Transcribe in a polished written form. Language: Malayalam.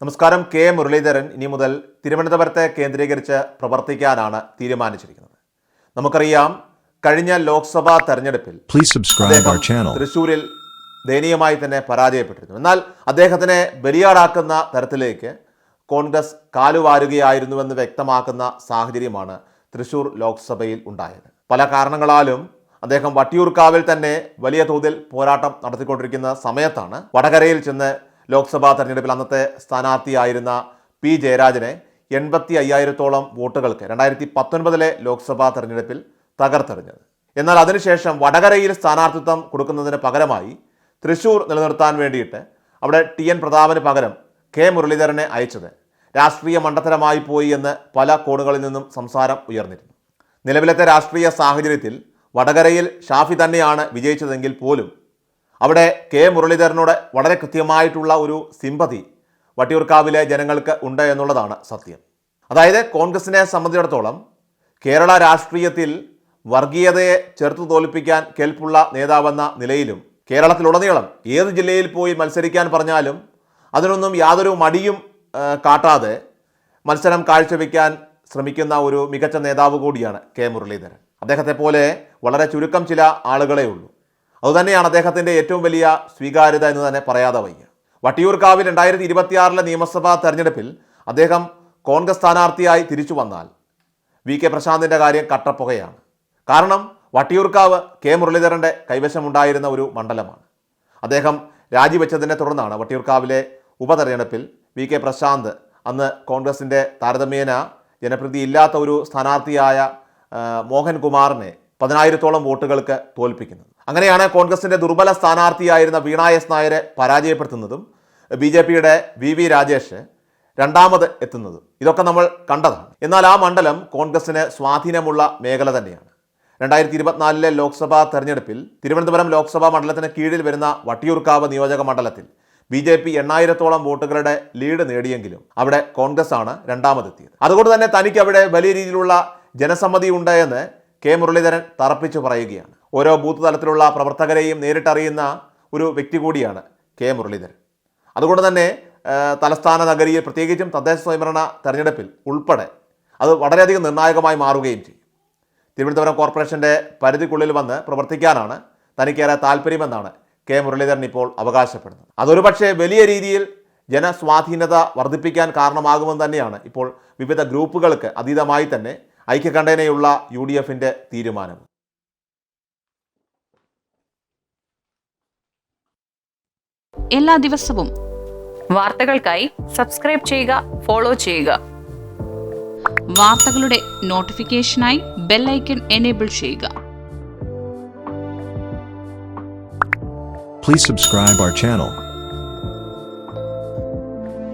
നമസ്കാരം. കെ മുരളീധരൻ ഇനി മുതൽ തിരുവനന്തപുരത്തെ കേന്ദ്രീകരിച്ച് പ്രവർത്തിക്കാനാണ് തീരുമാനിച്ചിരിക്കുന്നത്. നമുക്കറിയാം, കഴിഞ്ഞ ലോക്സഭാ തെരഞ്ഞെടുപ്പിൽ തൃശ്ശൂരിൽ ദയനീയമായി തന്നെ പരാജയപ്പെട്ടിരുന്നു. എന്നാൽ അദ്ദേഹത്തിനെ ബലിയാടാക്കുന്ന തരത്തിലേക്ക് കോൺഗ്രസ് കാലുവാരുകയായിരുന്നുവെന്ന് വ്യക്തമാക്കുന്ന സാഹചര്യമാണ് തൃശ്ശൂർ ലോക്സഭയിൽ ഉണ്ടായത്. പല കാരണങ്ങളാലും അദ്ദേഹം വട്ടിയൂർക്കാവിൽ തന്നെ വലിയ തോതിൽ പോരാട്ടം നടത്തിക്കൊണ്ടിരിക്കുന്ന സമയത്താണ് വടകരയിൽ ചെന്ന് ലോക്സഭാ തെരഞ്ഞെടുപ്പിൽ അന്നത്തെ സ്ഥാനാർത്ഥിയായിരുന്ന പി ജയരാജനെ 85,000-ഓളം വോട്ടുകൾക്ക് 2019 ലോക്സഭാ തെരഞ്ഞെടുപ്പിൽ തകർത്തെറിഞ്ഞത്. എന്നാൽ അതിനുശേഷം വടകരയിൽ സ്ഥാനാർത്ഥിത്വം കൊടുക്കുന്നതിന് പകരമായി തൃശ്ശൂർ നിലനിർത്താൻ വേണ്ടിയിട്ട് അവിടെ TN പ്രതാപന് പകരം കെ മുരളീധരനെ അയച്ചത് രാഷ്ട്രീയ മണ്ടത്തരമായി പോയി എന്ന് പല കോണുകളിൽ നിന്നും സംസാരം ഉയർന്നിരുന്നു. നിലവിലത്തെ രാഷ്ട്രീയ സാഹചര്യത്തിൽ വടകരയിൽ ഷാഫി തന്നെയാണ് വിജയിച്ചതെങ്കിൽ പോലും അവിടെ കെ മുരളീധരനോട് വളരെ കൃത്യമായിട്ടുള്ള ഒരു സിമ്പതി വട്ടിയൂർക്കാവിലെ ജനങ്ങൾക്ക് ഉണ്ട് എന്നുള്ളതാണ് സത്യം. അതായത് കോൺഗ്രസിനെ സംബന്ധിച്ചിടത്തോളം കേരള രാഷ്ട്രീയത്തിൽ വർഗീയതയെ ചെറുത്തു തോൽപ്പിക്കാൻ കെൽപ്പുള്ള നേതാവെന്ന നിലയിലും കേരളത്തിലുടനീളം ഏത് ജില്ലയിൽ പോയി മത്സരിക്കാൻ പറഞ്ഞാലും അതിനൊന്നും യാതൊരു മടിയും കാട്ടാതെ മത്സരം കാഴ്ചവെക്കാൻ ശ്രമിക്കുന്ന ഒരു മികച്ച നേതാവ് കൂടിയാണ് കെ മുരളീധരൻ. അദ്ദേഹത്തെ പോലെ വളരെ ചുരുക്കം ചില ആളുകളേ ഉള്ളൂ. അതുതന്നെയാണ് അദ്ദേഹത്തിൻ്റെ ഏറ്റവും വലിയ സ്വീകാര്യത എന്ന് തന്നെ പറയാതെ വയ്യ. വട്ടിയൂർക്കാവിൽ 2026 നിയമസഭാ തെരഞ്ഞെടുപ്പിൽ അദ്ദേഹം കോൺഗ്രസ് സ്ഥാനാർത്ഥിയായി തിരിച്ചു വന്നാൽ VK പ്രശാന്തിൻ്റെ കാര്യം കട്ടപ്പുകയാണ്. കാരണം വട്ടിയൂർക്കാവ് കെ മുരളീധരൻ്റെ കൈവശമുണ്ടായിരുന്ന ഒരു മണ്ഡലമാണ്. അദ്ദേഹം രാജിവെച്ചതിനെ തുടർന്നാണ് വട്ടിയൂർക്കാവിലെ ഉപതെരഞ്ഞെടുപ്പിൽ VK പ്രശാന്ത് അന്ന് കോൺഗ്രസിൻ്റെ താരതമ്യേന ജനപ്രീതി ഇല്ലാത്ത ഒരു സ്ഥാനാർത്ഥിയായ മോഹൻകുമാറിനെ 10,000-ഓളം വോട്ടുകൾക്ക് തോൽപ്പിക്കുന്നത്. അങ്ങനെയാണ് കോൺഗ്രസിൻ്റെ ദുർബല സ്ഥാനാർത്ഥിയായിരുന്ന വീണ എസ് നായരെ പരാജയപ്പെടുത്തുന്നതും BJPയുടെ VV രാജേഷ് രണ്ടാമത് എത്തുന്നതും ഇതൊക്കെ നമ്മൾ കണ്ടതാണ്. എന്നാൽ ആ മണ്ഡലം കോൺഗ്രസിന് സ്വാധീനമുള്ള മേഖല തന്നെയാണ്. 2024 ലോക്സഭാ തെരഞ്ഞെടുപ്പിൽ തിരുവനന്തപുരം ലോക്സഭാ മണ്ഡലത്തിന് കീഴിൽ വരുന്ന വട്ടിയൂർക്കാവ് നിയോജക മണ്ഡലത്തിൽ BJP 8,000-ഓളം വോട്ടുകളുടെ ലീഡ് നേടിയെങ്കിലും അവിടെ കോൺഗ്രസ് ആണ് രണ്ടാമതെത്തിയത്. അതുകൊണ്ട് തന്നെ തനിക്ക് അവിടെ വലിയ രീതിയിലുള്ള ജനസമ്മതി ഉണ്ട് എന്ന് കെ മുരളീധരൻ തറപ്പിച്ചു പറയുകയാണ്. ഓരോ ബൂത്ത് തലത്തിലുള്ള പ്രവർത്തകരെയും നേരിട്ടറിയുന്ന ഒരു വ്യക്തി കൂടിയാണ് കെ മുരളീധരൻ. അതുകൊണ്ട് തന്നെ തലസ്ഥാന നഗരിയിൽ പ്രത്യേകിച്ചും തദ്ദേശ സ്വയംഭരണ തെരഞ്ഞെടുപ്പിൽ ഉൾപ്പെടെ അത് വളരെയധികം നിർണായകമായി മാറുകയും ചെയ്യും. തിരുവനന്തപുരം കോർപ്പറേഷൻ്റെ പരിധിക്കുള്ളിൽ വന്ന് പ്രവർത്തിക്കാനാണ് തനിക്കേറെ താല്പര്യമെന്നാണ് കെ മുരളീധരൻ ഇപ്പോൾ അവകാശപ്പെടുന്നത്. അതൊരു പക്ഷേ വലിയ രീതിയിൽ ജനസ്വാധീനത വർദ്ധിപ്പിക്കാൻ കാരണമാകുമെന്ന് തന്നെയാണ് ഇപ്പോൾ വിവിധ ഗ്രൂപ്പുകൾക്ക് അതീതമായി തന്നെ ഐക്യകണ്ഠേനയുള്ള UDFൻ്റെ തീരുമാനം. എല്ലാ ദിവസവും വാർത്തകൾക്കായി സബ്സ്ക്രൈബ് ചെയ്യുക, ഫോളോ ചെയ്യുക. വാർത്തകളുടെ നോട്ടിഫിക്കേഷനായി ബെൽ ഐക്കൺ എനേബിൾ ചെയ്യുക. Please subscribe our channel.